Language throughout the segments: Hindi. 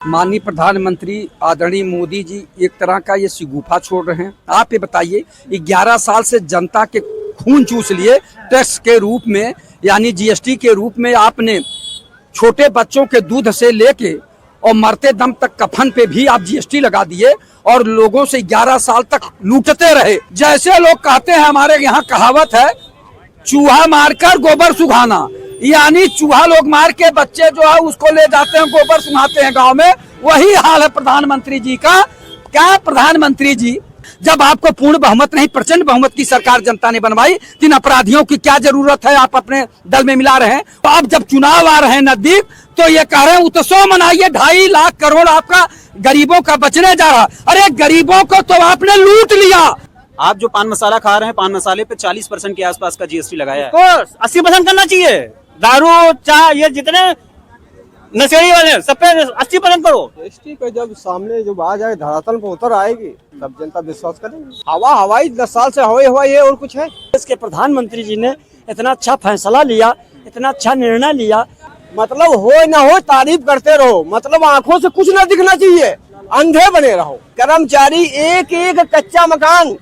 माननीय प्रधानमंत्री आदरणीय मोदी जी एक तरह का ये शिगुफा छोड़ रहे हैं। आप ये बताइए, 11 साल से जनता के खून चूस लिए टैक्स के रूप में, यानी जीएसटी के रूप में। आपने छोटे बच्चों के दूध से लेके और मरते दम तक कफन पे भी आप जीएसटी लगा दिए और लोगों से 11 साल तक लूटते रहे। जैसे लोग कहते हैं, हमारे यहाँ कहावत है, चूहा मारकर गोबर सुखाना, यानी चूहा लोग मार के बच्चे जो है उसको ले जाते हैं, गोबर सुनाते हैं गांव में। वही हाल है प्रधानमंत्री जी का। क्या प्रधानमंत्री जी, जब आपको पूर्ण बहुमत नहीं प्रचंड बहुमत की सरकार जनता ने बनवाई, इन अपराधियों की क्या जरूरत है आप अपने दल में मिला रहे हैं? तो अब जब चुनाव आ रहे हैं नजदीक, तो ये कह रहे हैं उत्सव मनाइए, 2.5 लाख करोड़ आपका गरीबों का बचने जा रहा। अरे गरीबों को तो आपने लूट लिया। आप जो पान मसाला खा रहे हैं, पान मसाले पे 40% के आसपास का जीएसटी लगाया है। तो 80% करना चाहिए। दारू, चाय, ये जितने नशेड़ी वाले सब पे 80% करो। जीएसटी पे जब सामने जब आ जाए, धरातल पर उतर आएगी, तब जनता विश्वास करेगी। हवाई 10 साल से हवाई है और कुछ है। इसके प्रधानमंत्री जी ने इतना अच्छा फैसला लिया, इतना अच्छा निर्णय लिया। मतलब हो ना हो तारीफ करते रहो, मतलब आंखों से कुछ ना दिखना चाहिए, अंधे बने रहो। कर्मचारी एक एक कच्चा मकान,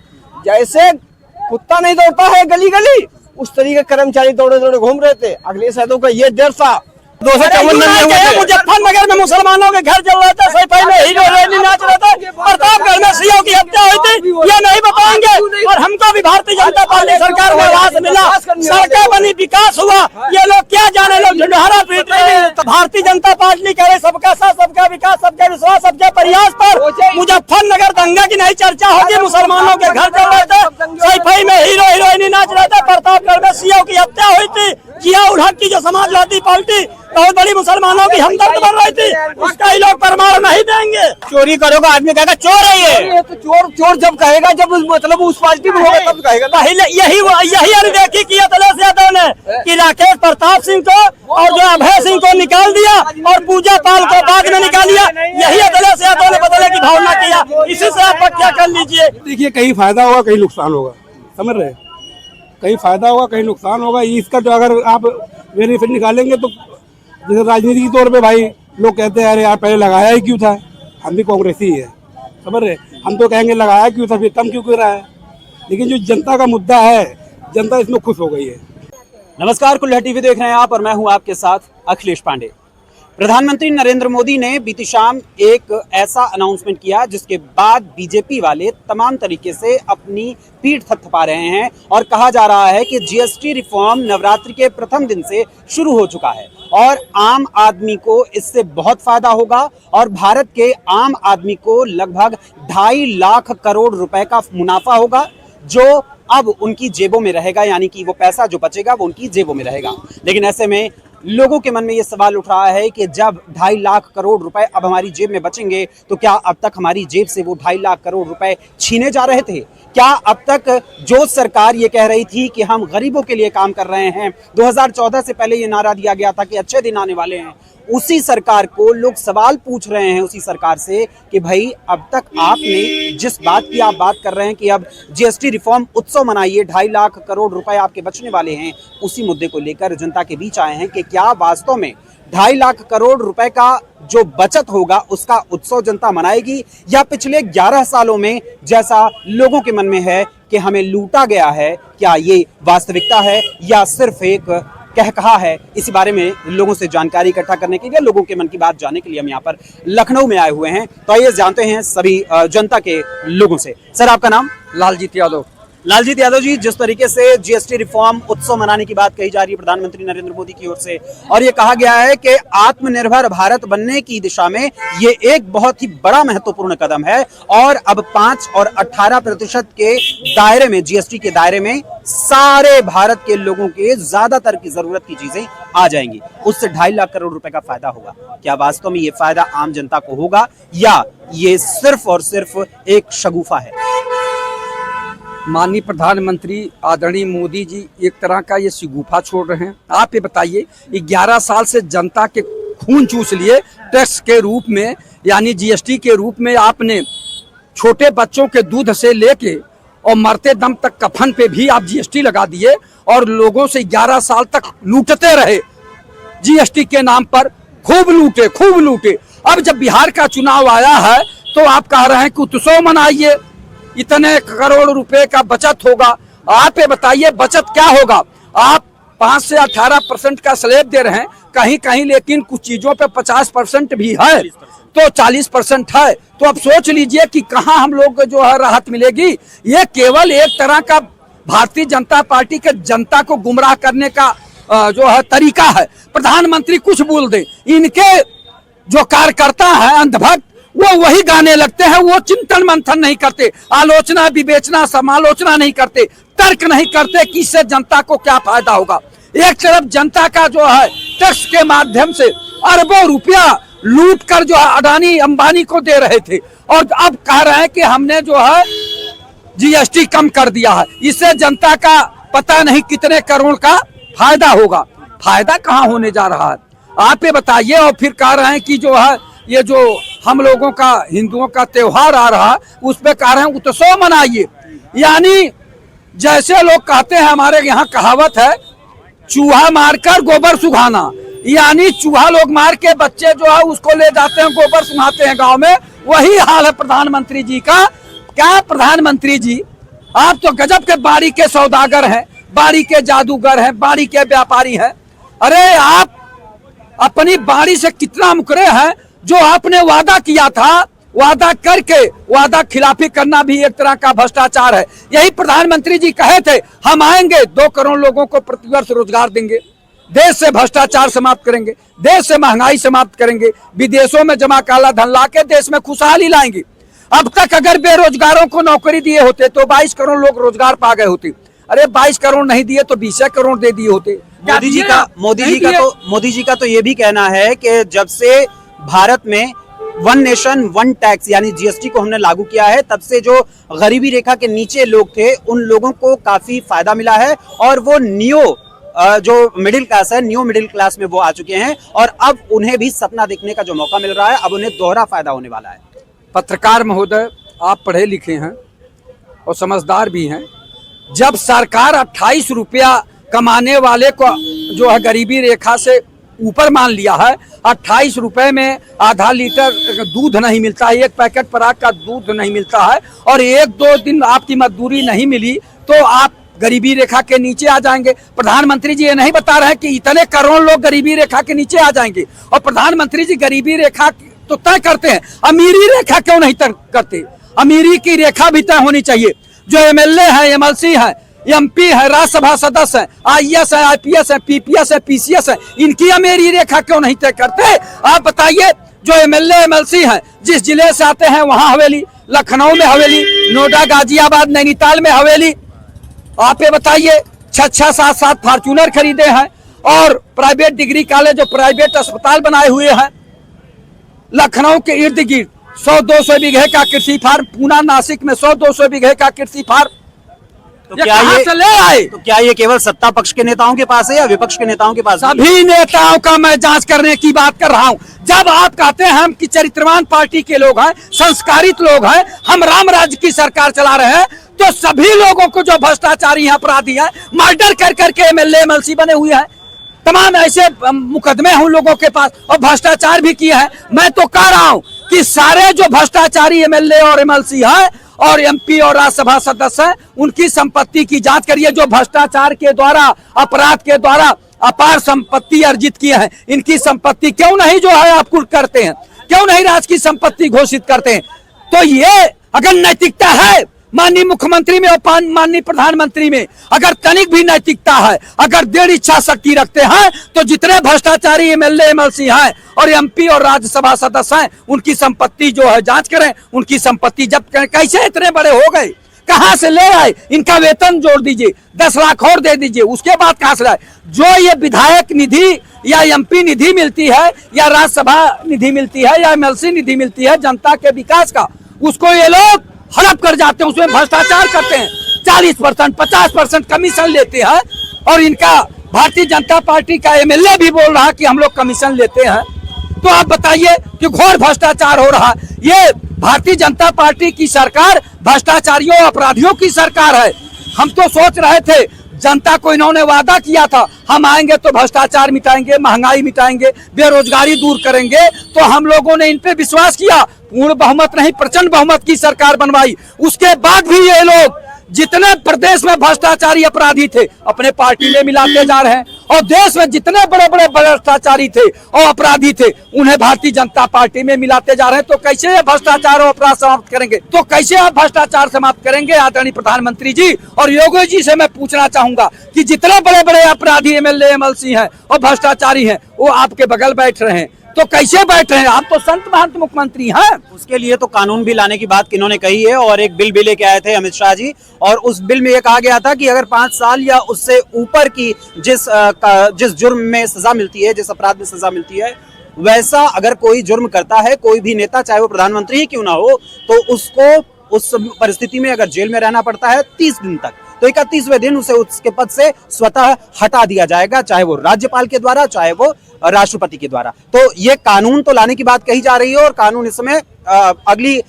जैसे कुत्ता नहीं दौड़ता है गली गली, उस तरीके कर्मचारी दौड़े दौड़े घूम रहे थे। अगले सालों का ये 1.5 साल। 254 मुजफ्फरनगर में मुसलमानों के घर जल रहे थे, सैफई में हीरो हिरोइन नाच रहे थे, प्रतापगढ़ में सीओ की हत्या हुई थी, ये नहीं बताएंगे। और हमको भी भारतीय जनता पार्टी सरकार में आवास मिला, सड़कें बनी, विकास हुआ। ये लोग क्या जाने, लोग ढिंढोरा पीट रहे हैं। तो भारतीय जनता पार्टी कह रहे सबका साथ, सबका विकास, सबका विश्वास, सबके प्रयास पर मुजफ्फरनगर दंगा की नहीं चर्चा होगी। मुसलमानों के घर जल रहे थे, सैफई में हीरो हिरोइन नाच रहे थे, प्रतापगढ़ में सीओ की हत्या हुई थी। जिया उल हक की जो समाजवादी पार्टी बहुत बड़ी मुसलमानों की हमदर्द बन रही थी, उसका ही लोग प्रमाण नहीं देंगे। चोरी करोगे, आदमी कहेगा चोर है ये। तो चोर जब कहेगा, जब मतलब उस पार्टी में होगा तब कहेगा। पहले यही अनदेखी की अखिलेश यादव ने कि राकेश प्रताप सिंह को और जो अभय सिंह को निकाल दिया और पूजा पाल को बाद में निकाल दिया। यही अखिलेश यादव ने बदलने की भावना किया। इसी से आप क्या कर लीजिए। देखिए, कहीं फायदा होगा, कहीं नुकसान होगा, समझ रहे हैं? कहीं फायदा होगा, कहीं नुकसान होगा। इसका जो अगर आप बेनिफिट निकालेंगे तो जैसे राजनीति के तौर पे भाई लोग कहते हैं, अरे यार पहले लगाया ही क्यों था। हम भी कांग्रेसी है, समझ रहे? हम तो कहेंगे लगाया क्यों था, फिर कम क्यों कर रहा है। लेकिन जो जनता का मुद्दा है, जनता इसमें खुश हो गई है। नमस्कार, कुल्लू टीवी देख रहे हैं आप और मैं हूं आपके साथ अखिलेश पांडे। प्रधानमंत्री नरेंद्र मोदी ने बीती शाम एक ऐसा अनाउंसमेंट किया जिसके बाद बीजेपी वाले तमाम तरीके से अपनी पीठ थपथपा रहे हैं और कहा जा रहा है कि जीएसटी रिफॉर्म नवरात्रि के प्रथम दिन से शुरू हो चुका है और आम आदमी को इससे बहुत फायदा होगा और भारत के आम आदमी को लगभग 2.5 लाख करोड़ रुपए का मुनाफा होगा, जो अब उनकी जेबों में रहेगा, यानी कि वो पैसा जो बचेगा वो उनकी जेबों में रहेगा। लेकिन ऐसे में लोगों के मन में ये सवाल उठ रहा है कि जब 2.5 लाख करोड़ रुपए अब हमारी जेब में बचेंगे, तो क्या अब तक हमारी जेब से वो 2.5 लाख करोड़ रुपए छीने जा रहे थे? क्या अब तक जो सरकार ये कह रही थी कि हम गरीबों के लिए काम कर रहे हैं, 2014 से पहले ये नारा दिया गया था कि अच्छे दिन आने वाले हैं, उसी सरकार को लोग सवाल पूछ रहे हैं उसी सरकार से कि भाई अब तक आपने जिस बात की आप बात कर रहे हैं कि अब जीएसटी रिफॉर्म उत्सव मनाइए, 2.5 लाख करोड़ रुपए आपके बचने वाले हैं, उसी मुद्दे को लेकर जनता के बीच आए हैं कि क्या वास्तव में 2.5 लाख करोड़ रुपए का जो बचत होगा उसका उत्सव जनता मनाएगी, या पिछले 11 सालों में जैसा लोगों के मन में है कि हमें लूटा गया है, क्या ये वास्तविकता है या सिर्फ एक कह कहा है। इसी बारे में लोगों से जानकारी इकट्ठा करने के लिए, लोगों के मन की बात जानने के लिए हम यहाँ पर लखनऊ में आए हुए हैं। तो आइए जानते हैं सभी जनता के लोगों से। सर, आपका नाम? लालजीत यादव। लालजीत यादव जी, जिस तरीके से जीएसटी रिफॉर्म उत्सव मनाने की बात कही जा रही है प्रधानमंत्री नरेंद्र मोदी की ओर से, और ये कहा गया है कि आत्मनिर्भर भारत बनने की दिशा में ये एक बहुत ही बड़ा महत्वपूर्ण कदम है और अब 5 और 18% के दायरे में, जीएसटी के दायरे में सारे भारत के लोगों के ज्यादातर की जरूरत की चीजें आ जाएंगी, उससे 2.5 लाख करोड़ रुपए का फायदा होगा। क्या वास्तव में ये फायदा आम जनता को होगा या ये सिर्फ और सिर्फ एक शगुफा है? माननीय प्रधानमंत्री आदरणीय मोदी जी एक तरह का ये शिगुफा छोड़ रहे हैं। आप ये बताइए, 11 साल से जनता के खून चूस लिए टैक्स के रूप में, यानी जीएसटी के रूप में। आपने छोटे बच्चों के दूध से लेके और मरते दम तक कफन पे भी आप जीएसटी लगा दिए और लोगों से 11 साल तक लूटते रहे। जीएसटी के नाम पर खूब लूटे। अब जब बिहार का चुनाव आया है तो आप कह रहे हैं कि उत्सव मनाइए, इतने करोड़ रुपए का बचत होगा। आप ये बताइए बचत क्या होगा? आप 5 से 18% का स्लैब दे रहे हैं कहीं कहीं, लेकिन कुछ चीजों पे 50% भी है, तो 40% है। तो अब सोच लीजिए कि कहां हम लोग को जो है राहत मिलेगी। ये केवल एक तरह का भारतीय जनता पार्टी के जनता को गुमराह करने का जो है तरीका है। प्रधानमंत्री कुछ बोल दे, इनके जो कार्यकर्ता है अंधभक्त, वो वही गाने लगते हैं। वो चिंतन मंथन नहीं करते, आलोचना विवेचना समालोचना नहीं करते, तर्क नहीं करते कि इससे जनता को क्या फायदा होगा। एक तरफ जनता का जो है टैक्स के माध्यम से अरबों रुपया लूट कर जो है अडानी अंबानी को दे रहे थे, और अब कह रहे हैं कि हमने जो है जीएसटी कम कर दिया है, इससे जनता का पता नहीं कितने करोड़ का फायदा होगा। फायदा कहाँ होने जा रहा है आप ये बताइए। और फिर कह रहे हैं कि जो है ये जो हम लोगों का हिंदुओं का त्योहार आ रहा है उस पे कह रहे हैं उत्सव मनाइए। यानी जैसे लोग कहते हैं, हमारे यहाँ कहावत है, चूहा मारकर गोबर सुखाना, यानी चूहा लोग मार के बच्चे जो है उसको ले जाते हैं, गोबर सुखाते हैं गांव में। वही हाल है प्रधानमंत्री जी का। क्या प्रधानमंत्री जी, आप तो गजब के बाड़ी के सौदागर हैं, बाड़ी के जादूगर हैं, बाड़ी के व्यापारी हैं। अरे आप अपनी बाड़ी से कितना मुकरे हैं। जो आपने वादा किया था, वादा करके वादा खिलाफी करना भी एक तरह का भ्रष्टाचार है। यही प्रधानमंत्री जी कहे थे, हम आएंगे 2 करोड़ लोगों को प्रतिवर्ष रोजगार देंगे, देश से भ्रष्टाचार समाप्त करेंगे, देश से महंगाई समाप्त करेंगे, विदेशों में जमा काला धन ला के देश में खुशहाली लाएंगे। अब तक अगर बेरोजगारों को नौकरी दिए होते तो 22 करोड़ लोग रोजगार पा गए होते। अरे 22 करोड़ नहीं दिए तो 20 करोड़ दे दिए होते। मोदी जी का तो ये भी कहना है कि जब से भारत में 1 नेशन 1 टैक्स यानी जीएसटी को हमने लागू किया है, तब से जो गरीबी रेखा के नीचे लोग थे उन लोगों को काफी फायदा मिला है, और वो जो मिडिल क्लास है, न्यू मिडिल क्लास में वो आ चुके हैं, और अब उन्हें भी सपना देखने का जो मौका मिल रहा है, अब उन्हें दोहरा फायदा होने वाला है। पत्रकार महोदय, आप पढ़े लिखे हैं और समझदार भी हैं। जब सरकार 28 रुपया कमाने वाले को जो है गरीबी रेखा से ऊपर मान लिया है, 28 रुपए में आधा लीटर दूध नहीं मिलता है, 1 पैकेट पराग का दूध नहीं मिलता है, और 1-2 दिन आपकी मजदूरी नहीं मिली तो आप गरीबी रेखा के नीचे आ जाएंगे। प्रधानमंत्री जी ये नहीं बता रहे हैं कि इतने करोड़ लोग गरीबी रेखा के नीचे आ जाएंगे। और प्रधानमंत्री जी गरीबी रेखा तो तय करते हैं, अमीरी रेखा क्यों नहीं तय करते? अमीरी की रेखा भी तय होनी चाहिए। जो एमएलए है, एमएलसी है, एमपी है, राज्यसभा सदस्य है, आईएएस है, आईपीएस है, पीपीएस है, पीसीएस है, इनकी अमीरी रेखा क्यों नहीं तय करते? आप बताइए। जो एमएलए एमएलसी है, जिस जिले से आते हैं वहां हवेली, लखनऊ में हवेली, नोएडा, गाजियाबाद, नैनीताल में हवेली। आप ये बताइए, 6-6, 7-7 फॉर्च्यूनर खरीदे हैं, और प्राइवेट डिग्री कॉलेज जो प्राइवेट अस्पताल बनाए हुए हैं। लखनऊ के इर्द गिर्द 100-200 बीघे का कृषि फार्म, पूना नासिक में 100-200 बीघे का कृषि फार्म। तो क्या ये केवल सत्ता पक्ष के नेताओं के पास है या विपक्ष के नेताओं के पास? सभी नेताओं का मैं जांच करने की बात कर रहा हूं। जब आप कहते हैं हम कि चरित्रवान पार्टी के लोग हैं, संस्कारित लोग हैं, हम राम राज्य की सरकार चला रहे हैं, तो सभी लोगों को जो भ्रष्टाचारी अपराधी हैं, मर्डर कर करके एमएलए एमएलसी बने हुए हैं, तमाम ऐसे मुकदमे हैं उन लोगों के पास, और भ्रष्टाचार भी किए हैं। मैं तो कह रहा हूं कि सारे जो भ्रष्टाचारी एमएलए और एमएलसी है और एमपी और राज्यसभा सदस्य हैं, उनकी संपत्ति की जांच करिए। जो भ्रष्टाचार के द्वारा, अपराध के द्वारा अपार संपत्ति अर्जित किए हैं, इनकी संपत्ति क्यों नहीं जो है आप कुर्क करते हैं? क्यों नहीं राज्य की संपत्ति घोषित करते हैं? तो ये अगर नैतिकता है माननीय मुख्यमंत्री में और माननीय प्रधानमंत्री में, अगर तनिक भी नैतिकता है, अगर दृढ़ इच्छा शक्ति रखते हैं, तो जितने भ्रष्टाचारी एमएलए एमएलसी हैं और एमपी और राज्यसभा सदस्य हैं, उनकी संपत्ति जो है जांच करें, उनकी संपत्ति जब्त करें। कैसे इतने बड़े हो गए? कहां से ले आए? इनका वेतन जोड़ दीजिए, 10 लाख और दे दीजिए, उसके बाद कहां से लाए? जो ये विधायक निधि या एमपी निधि मिलती है, या राज्यसभा निधि मिलती है, या एमएलसी निधि मिलती है जनता के विकास का, उसको ये लोग हड़प कर जाते हैं, उसमें भ्रष्टाचार करते हैं, 40%, 50% कमीशन लेते हैं। और इनका भारतीय जनता पार्टी का एमएलए भी बोल रहा है कि हम लोग कमीशन लेते हैं। तो आप बताइए कि घोर भ्रष्टाचार हो रहा है। ये भारतीय जनता पार्टी की सरकार भ्रष्टाचारियों अपराधियों की सरकार है। हम तो सोच रहे थे जनता को इन्होंने वादा किया था हम आएंगे तो भ्रष्टाचार मिटाएंगे, महंगाई मिटाएंगे, बेरोजगारी दूर करेंगे, तो हम लोगों ने इन पे विश्वास किया। पूर्ण बहुमत नहीं, प्रचंड बहुमत की सरकार बनवाई। उसके बाद भी ये लोग जितने प्रदेश में भ्रष्टाचारी अपराधी थे अपने पार्टी में मिलाते जा रहे हैं, और देश में जितने बड़े बड़े भ्रष्टाचारी थे और अपराधी थे उन्हें भारतीय जनता पार्टी में मिलाते जा रहे हैं। तो कैसे ये भ्रष्टाचार और अपराध समाप्त करेंगे? तो कैसे आप भ्रष्टाचार समाप्त करेंगे? आदरणीय प्रधानमंत्री जी और योगी जी से मैं पूछना चाहूंगा कि जितने बड़े बड़े अपराधी एमएलए एमएलसी हैं और भ्रष्टाचारी हैं वो आपके बगल बैठ रहे हैं, तो कैसे बैठ रहे हैं? आप तो संत महंत मुख्यमंत्री हैं। उसके लिए तो कानून भी लाने की बात किन्होंने कही है, और एक बिल भी लेके आए थे अमित शाह जी, और उस बिल में ये कहा गया था कि अगर 5 साल या उससे ऊपर की जिस जुर्म में सजा मिलती है, जिस अपराध में सजा मिलती है, वैसा अगर कोई जुर्म करता है कोई भी नेता, चाहे वो प्रधानमंत्री ही क्यों ना हो, तो उसको उस परिस्थिति में अगर जेल में रहना पड़ता है 30 दिन तक, तो 31वें दिन उसे उसके पद से स्वतः हटा दिया जाएगा, चाहे वो राज्यपाल के द्वारा चाहे वो राष्ट्रपति के द्वारा। तो ये कानून तो लाने की बात कही जा रही है, और कानून इस समय अगली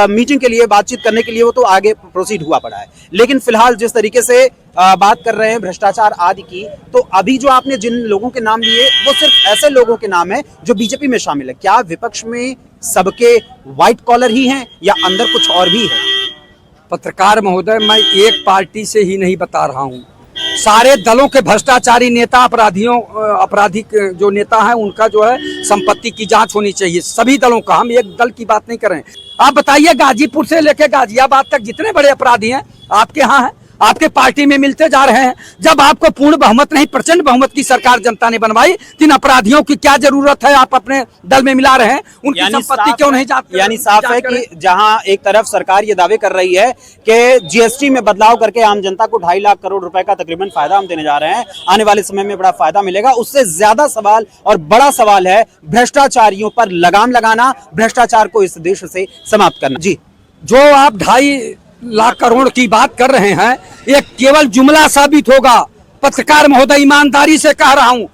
मीटिंग के लिए, बातचीत करने के लिए वो तो आगे प्रोसीड हुआ पड़ा है। लेकिन फिलहाल जिस तरीके से बात कर रहे हैं भ्रष्टाचार आदि की, तो अभी जो आपने जिन लोगों के नाम लिए वो सिर्फ ऐसे लोगों के नाम है जो बीजेपी में शामिल है। क्या विपक्ष में सबके व्हाइट कॉलर ही हैं या अंदर कुछ और भी है? पत्रकार महोदय, मैं एक पार्टी से ही नहीं बता रहा हूं, सारे दलों के भ्रष्टाचारी नेता, आपराधिक जो नेता हैं उनका जो है संपत्ति की जांच होनी चाहिए, सभी दलों का। हम एक दल की बात नहीं कर रहे हैं। आप बताइए, गाजीपुर से लेकर गाजियाबाद तक जितने बड़े अपराधी हैं आपके यहाँ हैं, आपके पार्टी में मिलते जा रहे हैं। जब आपको पूर्ण बहुमत नहीं प्रचंड बहुमत की सरकार जनता ने बनवाई, तो इन अपराधियों की क्या जरूरत है? आप अपने दल में मिला रहे हैं, उनकी संपत्ति क्यों नहीं जाती? यानी साफ है कि जहां एक तरफ सरकार ये दावे कर रही है कि जीएसटी में बदलाव करके आम जनता को 2.5 लाख करोड़ रुपए का तकरीबन फायदा हम देने जा रहे हैं, आने वाले समय में बड़ा फायदा मिलेगा, उससे ज्यादा सवाल और बड़ा सवाल है भ्रष्टाचारियों पर लगाम लगाना, भ्रष्टाचार को इस देश से समाप्त करना। जी, जो आप 2.5 लाख करोड़ की बात कर रहे हैं, ये केवल जुमला साबित होगा। पत्रकार महोदय, ईमानदारी से कह रहा हूं,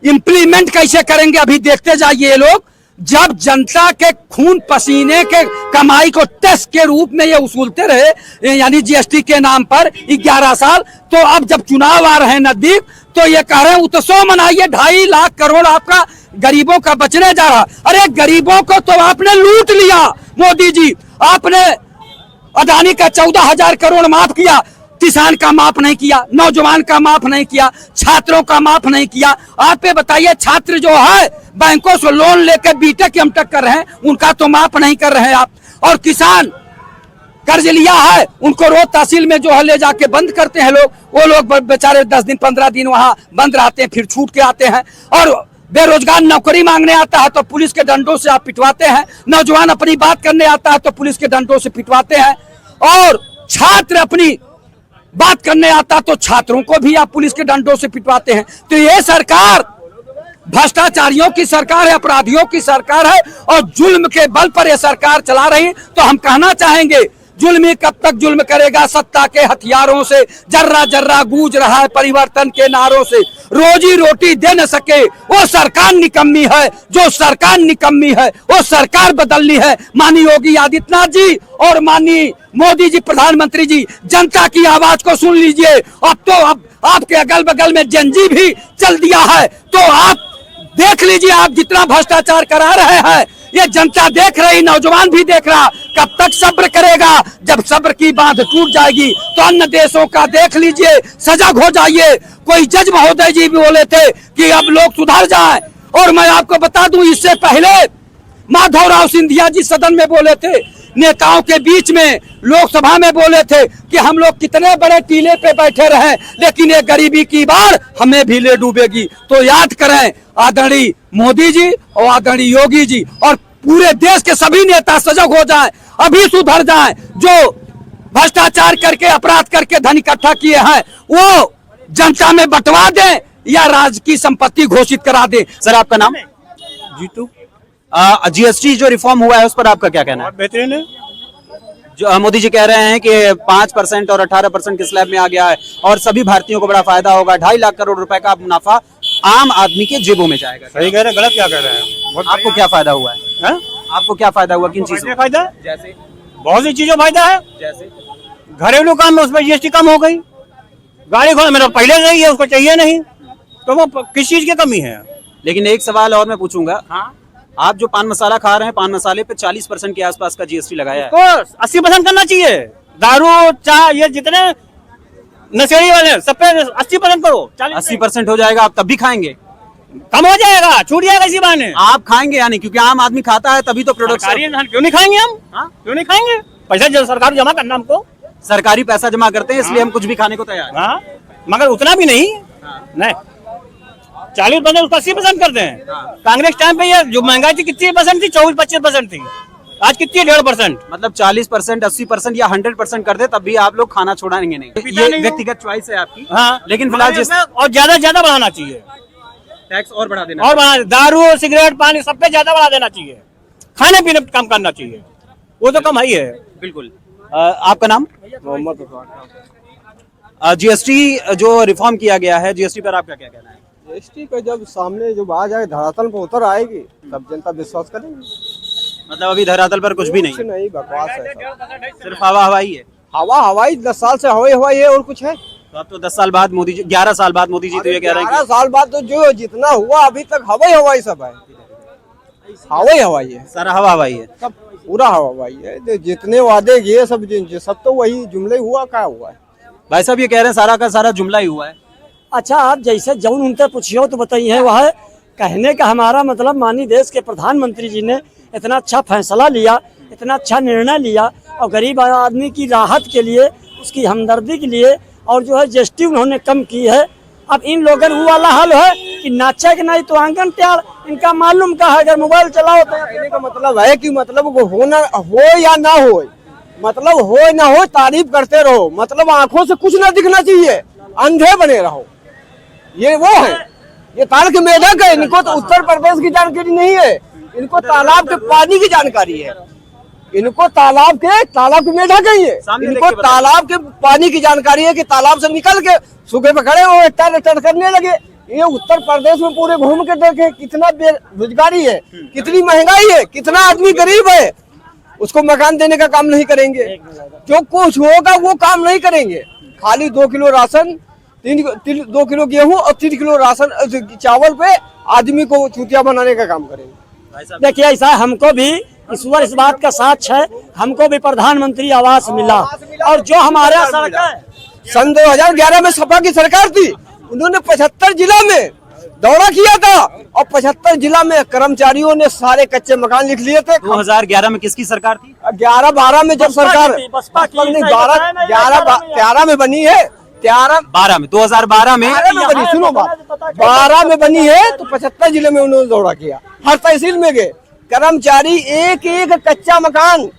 इंप्लीमेंट कैसे करेंगे अभी देखते जाइए। ये लोग जब जनता के खून पसीने के कमाई को टैक्स के रूप में ये वसूलते रहे, यानी जीएसटी के नाम पर 11 साल, तो अब जब चुनाव आ रहे हैं नजदीक, तो ये कह रहे हैं उत्सव मनाइए, 2.5 लाख करोड़ आपका गरीबों का बचने जा रहा। अरे गरीबों को तो आपने लूट लिया मोदी जी। आपने अदानी का 14,000 करोड़ माफ किया, किसान का माफ नहीं किया, नौजवान का माफ नहीं किया, छात्रों का माफ नहीं किया। आप ये बताइए, छात्र जो है बैंकों से लोन लेकर बीटेक एमटेक कर रहे हैं, उनका तो माफ नहीं कर रहे हैं आप। और किसान कर्ज लिया है, उनको रोज तहसील में जो है ले जाके बंद करते हैं लोग, वो लोग बेचारे 10 दिन 15 दिन वहां बंद रहते हैं, फिर छूट के आते हैं। और बेरोजगार नौकरी मांगने आता है तो पुलिस के डंडों से आप पिटवाते हैं, नौजवान अपनी बात करने आता है तो पुलिस के डंडों से पिटवाते हैं, और छात्र अपनी बात करने आता तो छात्रों को भी आप पुलिस के डंडों से पिटवाते हैं। तो ये सरकार भ्रष्टाचारियों की सरकार है, अपराधियों की सरकार है, और जुल्म के बल पर यह सरकार चला रही। तो हम कहना चाहेंगे, जुल्मी कब तक जुल्म करेगा? सत्ता के हथियारों से जर्रा जर्रा गूंज रहा है परिवर्तन के नारों से, रोजी रोटी दे न सके वो सरकार निकम्मी है। जो सरकार निकम्मी है वो सरकार बदलनी है। माननीय योगी आदित्यनाथ जी और माननीय मोदी जी प्रधानमंत्री जी, जनता की आवाज को सुन लीजिए। अब आपके अगल बगल में जनजी भी चल दिया है, तो आप देख लीजिए, आप जितना भ्रष्टाचार करा रहे हैं ये जनता देख रही, नौजवान भी देख रहा। कब तक सब्र करेगा? जब सब्र की बांध टूट जाएगी तो अन्य देशों का देख लीजिए, सजग हो जाइए। कोई जज महोदय जी भी बोले थे कि अब लोग सुधर जाएं, और मैं आपको बता दूं, इससे पहले माधवराव सिंधिया जी सदन में बोले थे, नेताओं के बीच में लोकसभा में बोले थे कि हम लोग कितने बड़े टीले पे बैठे रहे, लेकिन ये गरीबी की बाढ़ हमें भी ले डूबेगी। तो याद करें, आदरणीय मोदी जी और आदरणीय योगी जी और पूरे देश के सभी नेता सजग हो जाएं, अभी सुधर जाएं। जो भ्रष्टाचार करके, अपराध करके धन इकट्ठा किए हैं वो जनता में बंटवा दें या राज्य की संपत्ति घोषित करा दें। सर, आपका नाम? जीतू। जीएसटी जो रिफॉर्म हुआ है उस पर आपका क्या कहना है? बेहतरीन है। जो मोदी जी कह रहे हैं कि 5% और 18% के स्लैब में आ गया है और सभी भारतीयों को बड़ा फायदा होगा, 2.5 लाख करोड़ रुपए का मुनाफा आम आदमी के जेबों में जाएगा। सही कह रहे हैं, गलत क्या कह रहे हैं? आपको क्या फायदा हुआ है? आपको क्या फायदा हुआ? किन चीजों में फायदा? जैसे बहुत सी चीजों फायदा है। जैसे घरेलू काम में उसमें जीएसटी कम हो गई, गाड़ी घोड़ा मेरा पहले से ही है, उसको चाहिए नहीं, तो वो किस चीज की कमी है? लेकिन एक सवाल और मैं पूछूंगा, आप जो पान मसाला खा रहे हैं, पान मसाले पे 40% के आसपास का जीएसटी लगाया है। तो 80% करना चाहिए। दारू चाय ये जितने नशेड़ी वाले हैं, सब पे 80% करो। 80% हो जाएगा, आप तब भी खाएंगे? कम हो जाएगा, छूट जाएगा इसी बहाने। आप खाएंगे यानी, क्योंकि आम आदमी खाता है तभी तो प्रोडक्शन। सरकारी इंसान क्यों नहीं खाएंगे हम? क्यों नहीं खाएंगे? पैसा सरकार जमा करना हमको। सरकारी पैसा जमा करते हैं, इसलिए हम कुछ भी खाने को तैयार हैं। हाँ, मगर उतना भी नहीं। नहीं 40% उसको 80% करते हैं। कांग्रेस टाइम पे ये जो महंगाई थी कितनी परसेंट थी? 24-25% थी। आज कितनी है? 1.5%। मतलब 40%, 80% या 100% कर दे तब भी आप लोग खाना छोड़ाएंगे नहीं। ये व्यक्तिगत चॉइस है आपकी। हाँ, लेकिन फिलहाल जिस और ज्यादा बढ़ाना चाहिए, टैक्स और बढ़ा देना, और बढ़ा, दारू सिगरेट पानी सब पे ज्यादा बढ़ा देना चाहिए। खाने पीने पे कम करना चाहिए, वो तो कम ही है। बिल्कुल। आपका नाम? मोहम्मद। जीएसटी जो रिफॉर्म किया गया है, जीएसटी पर आपका क्या कहना है? जीएसटी का जब सामने जब आ जाए, धरातल पर उतर आएगी, तब जनता विश्वास करेगी। मतलब अभी धरातल पर कुछ भी नहीं, कुछ नहीं, बकवास है सब। सिर्फ हवा हवाई है। हवा हवाई 10 साल से हवाई हवाई है, और कुछ है? तो अब तो 10 साल बाद मोदी जी, 11 साल बाद मोदी जी तो ये कह रहे हैं 11 साल बाद तो जो जितना हुआ अभी तक हवाई हवाई सब है, हवाई हवाई है, सारा हवा हवाई है। सब पूरा हवा हवाई है। तो जितने वादे किए सब तो वही जुमले हुआ, क्या हुआ है? भाई साहब ये कह रहे हैं सारा का सारा जुमला ही हुआ है। अच्छा, आप जैसे जौन उनसे पूछियो तो बताइए, वह कहने का हमारा मतलब माननीय देश के प्रधानमंत्री जी ने इतना अच्छा फैसला लिया, इतना अच्छा निर्णय लिया, और गरीब आदमी की राहत के लिए, उसकी हमदर्दी के लिए, और जो है जीएसटी उन्होंने कम की है। अब इन लोगों वो वाला हाल है कि नाचा कि नहीं तो आंगन त्यार, इनका मालूम का है, अगर मोबाइल चलाओ तो। कहने का मतलब है कि मतलब वो होना हो या ना हो, मतलब हो ना हो तारीफ करते रहो, मतलब आंखों से कुछ ना दिखना चाहिए, अंधे बने रहो। ये वो है, ये ताल के मेढक है। इनको तो उत्तर प्रदेश की जानकारी नहीं है, इनको तालाब के पानी की जानकारी है। इनको तालाब के मेढक है ये, इनको तालाब के पानी की जानकारी है कि तालाब से निकल के सूखे पे खड़े हो टन करने लगे। ये उत्तर प्रदेश में पूरे घूम के देखे कितना बेरोजगारी है, कितनी महंगाई है, कितना आदमी गरीब है, उसको मकान देने का काम नहीं करेंगे। जो कुछ होगा वो काम नहीं करेंगे, खाली 2 किलो राशन, 2 किलो गेहूं और 3 किलो राशन चावल पे आदमी को चूतिया बनाने का काम करेंगे। देखिए ऐसा हमको भी ईश्वर इस बात का साक्ष्य है, हमको भी प्रधानमंत्री आवास मिला, और जो हमारे सरकार सन 2011 में सपा की सरकार थी, उन्होंने 75 जिला में दौरा किया था, और 75 जिला में कर्मचारियों ने सारे कच्चे मकान लिख लिए थे। 2011 में किसकी सरकार थी? 11-12 में जब सरकार 13 में बनी है, 12 में 2012 में बनी, सुनो बात, 12 में बनी है तो 75 जिले में उन्होंने दौरा किया, हर तहसील में गए। कर्मचारी एक एक कच्चा मकान,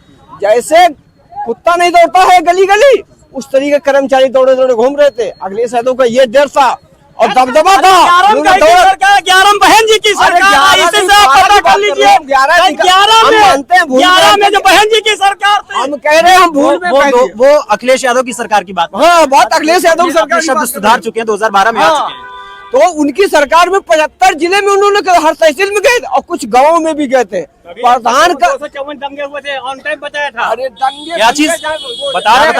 जैसे कुत्ता नहीं दौड़ता है गली गली, उस तरीके कर्मचारी दौड़े दौड़े घूम रहे थे। अगले सालों का ये डर था और दबदबा था। 11 बहन जी की सरकार, इसी से आप पता कर लीजिए। 11 में जो बहन जी की सरकार थी, हम कह रहे हैं हम भूल में वो अखिलेश यादव की सरकार की बात। हाँ, बात अखिलेश यादव सरकार शब्द सुधार चुके हैं, 2012 में आ चुके हैं। तो उनकी सरकार में 75 जिले में उन्होंने हर तहसील में गए, और कुछ गाँव में भी गए थे। प्रधान का 254 दंगे हुए थे, ऑन टाइम बताया था। अरे दंगे क्या चीज बता रहे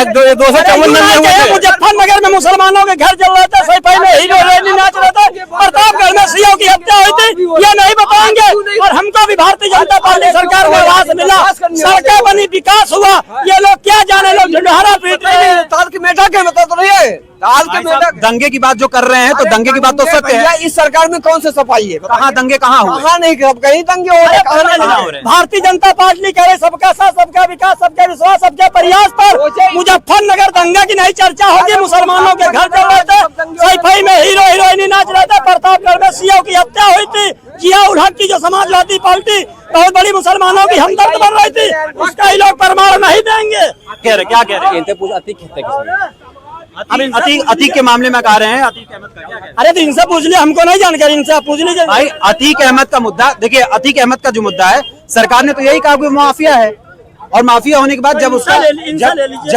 254 दंगे हुए थे। मुजफ्फरनगर में मुसलमानों के घर जल रहे थे, सही में हीरो रैली नाच रहे थे, प्रतापगढ़ में सीओ की हत्या हुई थी, ये नहीं बताएंगे। और हमको भी भारतीय जनता पार्टी सरकार में आवास मिला, सड़कें बनी, विकास हुआ, ये लोग क्या जाने, लोग ढंढारा पीट रहे हैं। ताल के मेढा के बता तो रही है, ताल के मेढा। दंगे की बात जो कर रहे हैं, तो दंगे की बात तो सत्य है। इस सरकार में कौन से सफाई है? कहाँ दंगे कहाँ हुए? कहाँ नहीं, कहीं दंगे हो रहे, कहाँ नहीं। भारतीय जनता पार्टी करे सबका साथ, सबका विकास, सबका विश्वास, सबके प्रयास पर मुजफ्फरनगर दंगा की नहीं चर्चा होगी। मुसलमानों के घर चल रहे थे, सैफई में हीरो हीरोइनी नाच रहे थे, प्रतापगढ़ में सीओ की हत्या हुई थी, जियाउल हक की जो समाजवादी पार्टी बहुत बड़ी मुसलमानों की हमदर्द बन रही थी, उसका ही लोग प्रमाण नहीं देंगे। क्या कह रहे हैं? अतीक के मामले में कह रहे हैं, अतीक अहमद का क्या कहना है? अरे तो इनसे पूछ लिया, हमको नहीं जानकारी, इनसे आप पूछ लीजिए। भाई अतीक अहमद का मुद्दा देखिए, अतीक अहमद का जो मुद्दा है, सरकार ने तो यही कहा कि माफिया है, और माफिया होने के बाद जब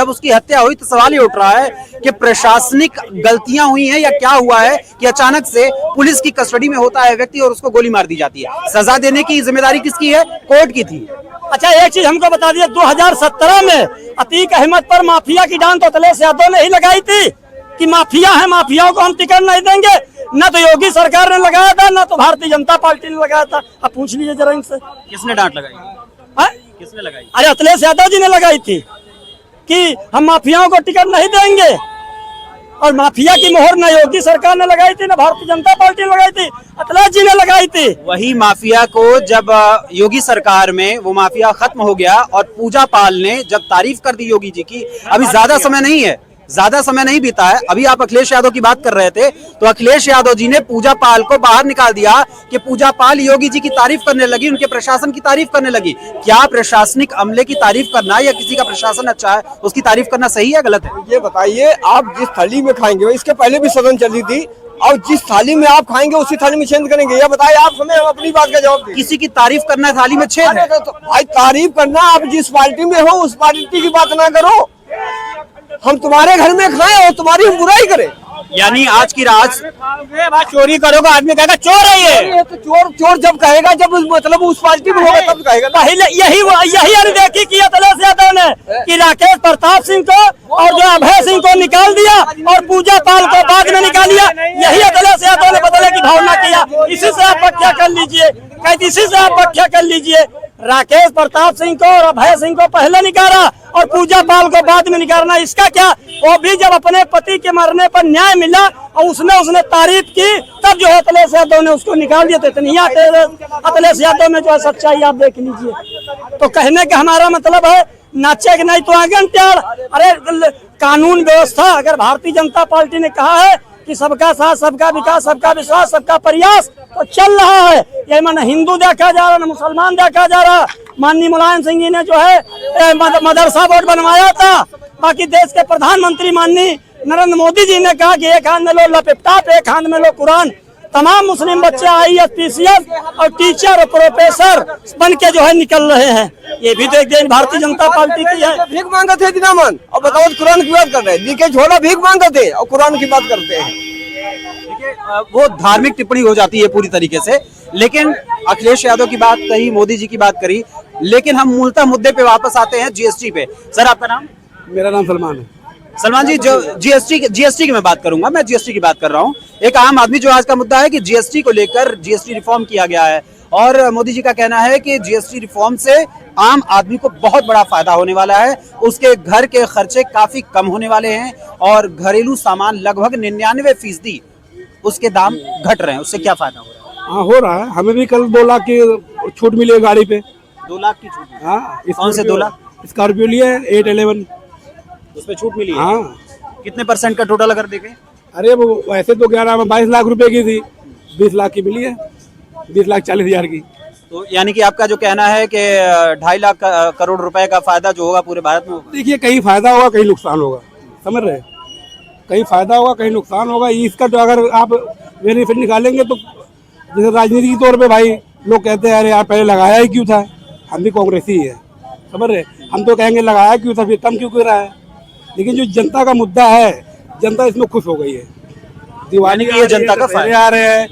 उसकी हत्या हुई तो सवाल ये उठ रहा है कि प्रशासनिक गलतियां हुई हैं या क्या हुआ है कि अचानक से पुलिस की कस्टडी में होता है व्यक्ति और उसको गोली मार दी जाती है। सजा देने की जिम्मेदारी किसकी है? कोर्ट की थी। अच्छा एक चीज हमको बता दिया, 2017 में अतीक अहमद पर माफिया की डांट तो अखिलेश यादव ने ही लगाई थी, कि माफिया है, माफियाओं को हम टिकट नहीं देंगे। न तो योगी सरकार ने लगाया था, न तो भारतीय जनता पार्टी ने लगाया था। अब पूछ लीजिए जरा इनसे। किसने डांट लगाई? हाँ? किसने लगाई? अरे अखिलेश यादव जी ने लगाई थी कि हम माफियाओं को टिकट नहीं देंगे, और माफिया की मोहर न योगी सरकार ने लगाई थी, न भारतीय जनता पार्टी ने लगाई थी, अखिलेश जी ने लगाई थी। वही माफिया को जब योगी सरकार में वो माफिया खत्म हो गया और पूजा पाल ने जब तारीफ कर दी योगी जी की, अभी ज्यादा समय नहीं है, ज्यादा समय नहीं बीता है, अभी आप अखिलेश यादव की बात कर रहे थे, तो अखिलेश यादव जी ने पूजा पाल को बाहर निकाल दिया कि पूजा पाल योगी जी की तारीफ करने लगी, उनके प्रशासन की तारीफ करने लगी। क्या प्रशासनिक अमले की तारीफ करना या किसी का प्रशासन अच्छा है उसकी तारीफ करना सही है, गलत है? ये बताइए, आप जिस थाली में खाएंगे, इसके पहले भी सदन चली थी, और जिस थाली में आप खाएंगे उसी थाली में छेद करेंगे, ये बताइए आप हमें अपनी बात का जवाब दीजिए। किसी की तारीफ करना थाली में छेद है? तो भाई तारीफ करना, आप जिस पार्टी में हो उस पार्टी की बात ना करो। हम तुम्हारे घर में खाएं और तुम्हारी हम बुराई करें? यानी आज की रात चोरी करोगे, आदमी कहेगा चोर है ये। तो चोर जब कहेगा, जब मतलब उस पार्टी में होगा तब कहेगा ना। पहले यही अनदेखी की अखिलेश यादव ने कि राकेश प्रताप सिंह को और जो अभय सिंह को निकाल दिया और पूजा पाल को बाद में निकाल दिया। यही अखिलेश यादव ने बदले की भावना किया। इसी से आप व्याख्या कर लीजिए, इसी से आप व्याख्या कर लीजिए। राकेश प्रताप सिंह को और अभय सिंह को पहले निकाला और पूजा पाल को बाद में निकालना, इसका क्या? वो भी जब अपने पति के मरने पर न्याय मिला और उसने तारीफ की, तब जो है अखिलेश यादव ने उसको निकाल दिया। तो इतनी अखिलेश यादव में जो है सच्चाई आप देख लीजिए। तो कहने का हमारा मतलब है, नाचे कि नहीं तो आंगन त्यार। अरे कानून व्यवस्था, अगर भारतीय जनता पार्टी ने कहा है कि सबका साथ, सबका विकास, सबका विश्वास, सबका प्रयास, तो चल रहा है। ये न हिंदू देखा जा रहा, न मुसलमान देखा जा रहा। माननीय मुलायम सिंह जी ने जो है मदरसा बोर्ड बनवाया था। बाकी देश के प्रधानमंत्री माननीय नरेंद्र मोदी जी ने कहा कि एक हाथ में लो लैपटॉप, एक हाथ में लो कुरान। तमाम मुस्लिम बच्चे IAS, PCS और टीचर और प्रोफेसर बन के जो है निकल रहे हैं। ये भी देख दें भारतीय जनता पार्टी की है। भीख मांगा थे दिनामन, और बताओ कुरान की बात कर रहे हैं। लीकेज छोड़ा, भीख मांगा थे और कुरान की बात करते हैं। वो धार्मिक टिप्पणी हो जाती है पूरी तरीके से। लेकिन अखिलेश यादव की बात कही, मोदी जी की बात करी, लेकिन हम मूलतः मुद्दे पे वापस आते हैं, GST पे। सर आपका नाम? मेरा नाम सलमान है। सलमान जी, जो GST की मैं बात करूंगा, मैं GST की बात कर रहा हूँ। एक आम आदमी जो आज का मुद्दा है कि GST को लेकर GST रिफॉर्म किया गया है, और मोदी जी का कहना है कि GST रिफॉर्म से आम आदमी को बहुत बड़ा फायदा होने वाला है, उसके घर के खर्चे काफी कम होने वाले हैं, और घरेलू सामान लगभग 99% उसके दाम घट रहे हैं। उससे क्या फायदा हो रहा है? हाँ, हो रहा है। हमें भी कल 2 लाख की छूट मिली है गाड़ी पे। 2 लाख की छूट? हाँ। कौन से 2 लाख? स्कॉर्पियो लिए 811, उसपे छूट मिली है? हाँ। कितने % का टोटल अगर देखें? अरे वो वैसे तो 22 लाख रुपए की थी, 20 लाख की मिली है, 20,40,000 की। तो यानी कि आपका जो कहना है कि 2.5 लाख करोड़ रुपए का फायदा जो होगा पूरे भारत में होगा? देखिए, कहीं फायदा होगा, कहीं नुकसान होगा, समझ रहे हैं? कहीं फायदा होगा, कहीं नुकसान होगा। इसका तो अगर आप बेनिफिट निकालेंगे तो जैसे राजनीति के तौर पे भाई लोग कहते हैं अरे यार पहले लगाया ही क्यों था। हम भी कांग्रेसी ही है, समझ रहे? हम तो कहेंगे लगाया क्यों था, फिर कम क्यों कर रहा है। लेकिन जो जनता का मुद्दा है, जनता इसमें खुश हो गई है। दिवाली ये जनता का फायदा आ रहे हैं,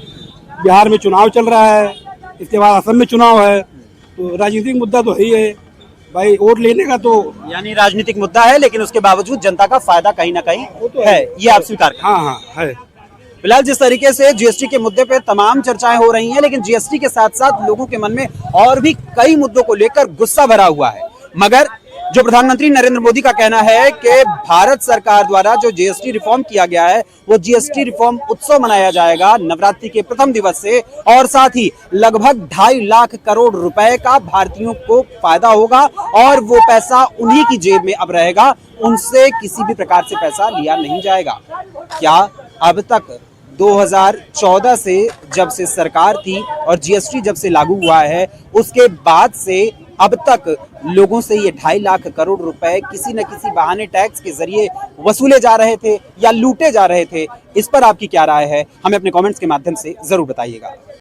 बिहार में चुनाव चल रहा है, इसके बाद असम में चुनाव है, तो राजनीतिक मुद्दा तो है ही है भाई, वोट लेने का। तो यानी राजनीतिक मुद्दा है, लेकिन उसके बावजूद जनता का फायदा कहीं ना कहीं तो है, ये आप स्वीकार करें? हाँ हाँ है। फिलहाल जिस तरीके से GST के मुद्दे पे तमाम चर्चाएं हो रही हैं, लेकिन GST के साथ साथ लोगों के मन में और भी कई मुद्दों को लेकर गुस्सा भरा हुआ है। मगर जो प्रधानमंत्री नरेंद्र मोदी का कहना है कि भारत सरकार द्वारा जो GST रिफॉर्म किया गया है, वो GST रिफॉर्म उत्सव मनाया जाएगा नवरात्रि के प्रथम दिवस से, और साथ ही लगभग 2.5 लाख करोड़ रुपए का भारतीयों को फायदा होगा, और वो पैसा उन्हीं की जेब में अब रहेगा, उनसे किसी भी प्रकार से पैसा लिया नहीं जाएगा। क्या अब तक 2014 से जब से सरकार थी और GST जब से लागू हुआ है, उसके बाद से अब तक लोगों से ये 2.5 लाख करोड़ रुपए किसी न किसी बहाने टैक्स के जरिए वसूले जा रहे थे या लूटे जा रहे थे? इस पर आपकी क्या राय है, हमें अपने कमेंट्स के माध्यम से जरूर बताइएगा।